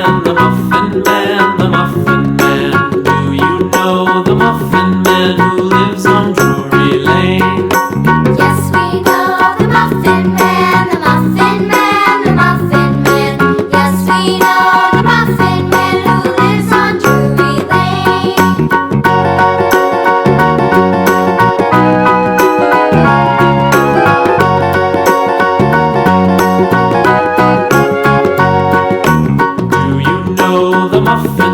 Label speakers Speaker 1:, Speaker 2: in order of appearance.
Speaker 1: Man, the Muffin Man, the Muffin Man. Do you know the Muffin Man who lives on Drury Lane?
Speaker 2: Yes, we know the Muffin Man, the Muffin Man, the Muffin Man. Yes, we know the Muffin Man who lives on Drury Lane.
Speaker 1: Do you know the Muffin